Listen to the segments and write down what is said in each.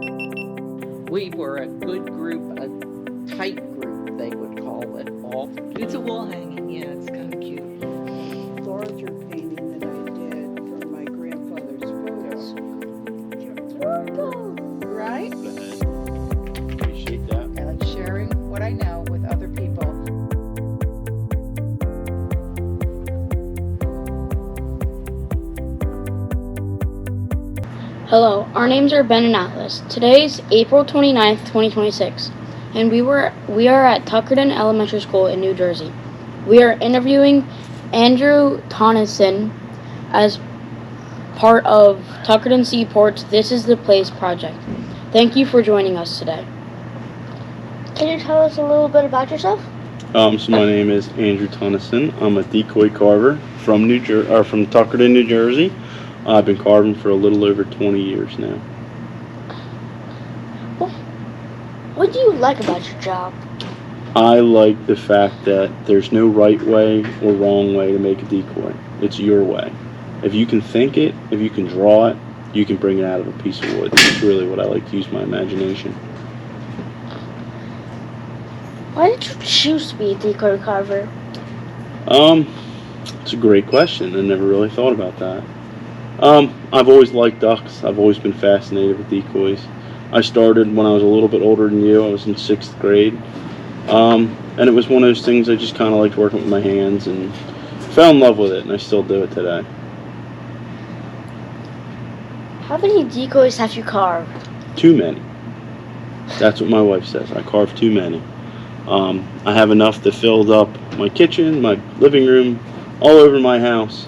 We were a good group, a tight group, they would call it, all. It's a wall hanging, yeah, it's kind of cute. Larger painting that I did from my grandfather's photo. Right? Appreciate that. I like sharing what I know with other people. Hello, our names are Ben and Atlas. Today is April 29th, 2026, and we are at Tuckerton Elementary School in New Jersey. We are interviewing Andrew Tonnesen as part of Tuckerton Seaport's This Is the Place project. Thank you for joining us today. Can you tell us a little bit about yourself? So my name is Andrew Tonnesen. I'm a Decoy carver from from Tuckerton, New Jersey. I've been carving for a little over 20 years now. What do you like about your job? I like the fact that there's no right way or wrong way to make a decoy. It's your way. If you can think it, if you can draw it, you can bring it out of a piece of wood. That's really what I like to use my imagination. Why did you choose to be a decoy carver? It's a great question. I never really thought about that. I've always liked ducks. I've always been fascinated with decoys. I started when I was a little bit older than you. I was in 6th grade. And it was one of those things I just kind of liked working with my hands and fell in love with it, and I still do it today. How many decoys have you carved? Too many. That's what my wife says. I carve too many. I have enough that filled up my kitchen, my living room, all over my house.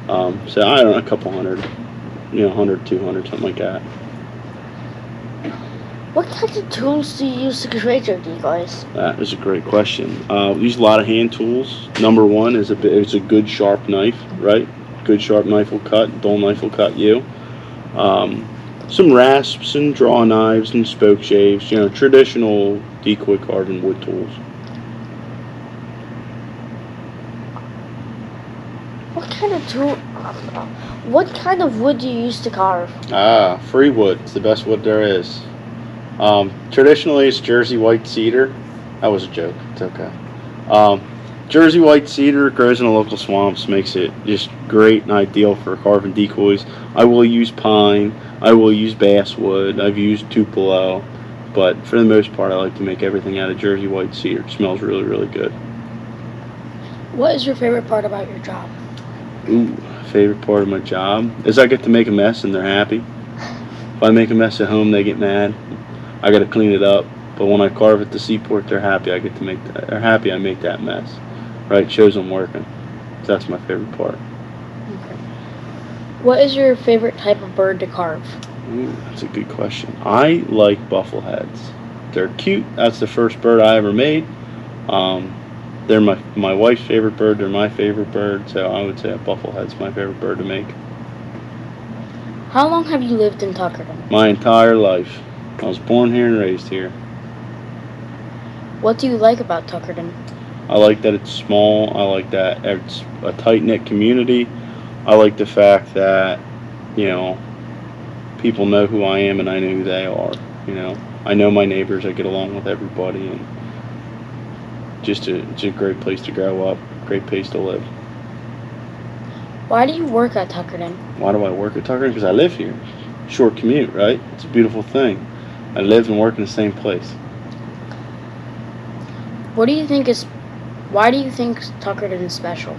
So I don't know, a couple hundred, 100, 200, something like that. What kinds of tools do you use to create your decoys? That is a great question. We use a lot of hand tools. Number one is it's a good sharp knife, right? Good sharp knife will cut, dull knife will cut you. Some rasps and draw knives and spoke shaves, traditional decoy carving wood tools. What kind of wood do you use to carve? Free wood. It's the best wood there is. Traditionally, it's Jersey white cedar. That was a joke. It's okay. Jersey white cedar grows in the local swamps, makes it just great and ideal for carving decoys. I will use pine. I will use basswood. I've used tupelo. But for the most part, I like to make everything out of Jersey white cedar. It smells really, really good. What is your favorite part about your job? Favorite part of my job is I get to make a mess and they're happy. If I make a mess at home, they get mad. I got to clean it up. But when I carve at the seaport, they're happy. They're happy I make that mess. Right? Shows I'm working. So that's my favorite part. Okay. What is your favorite type of bird to carve? That's a good question. I like buffleheads. They're cute. That's the first bird I ever made. They're my wife's favorite bird. They're my favorite bird. So I would say a bufflehead's my favorite bird to make. How long have you lived in Tuckerton? My entire life. I was born here and raised here. What do you like about Tuckerton? I like that it's small. I like that it's a tight-knit community. I like the fact that, people know who I am and I know who they are. I know my neighbors. I get along with everybody, and it's a great place to grow up, great place to live. Why do you work at Tuckerton? Why do I work at Tuckerton? Because I live here. Short commute, right? It's a beautiful thing. I live and work in the same place. Why do you think Tuckerton is special?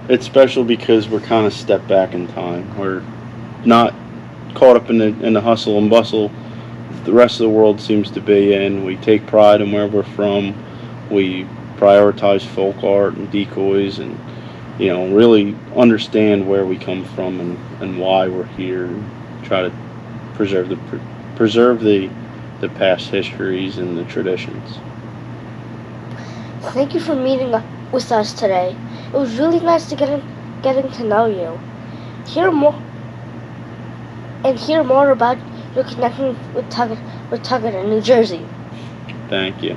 It's special because we're kind of stepped back in time. We're not caught up in the hustle and bustle the rest of the world seems to be in. We take pride in where we're from. We prioritize folk art and decoys, and really understand where we come from and why we're here, and try to preserve the past histories and the traditions. Thank you for meeting with us today. It was really nice to getting to know you. Hear more about your connection with Tuckerton, New Jersey. Thank you.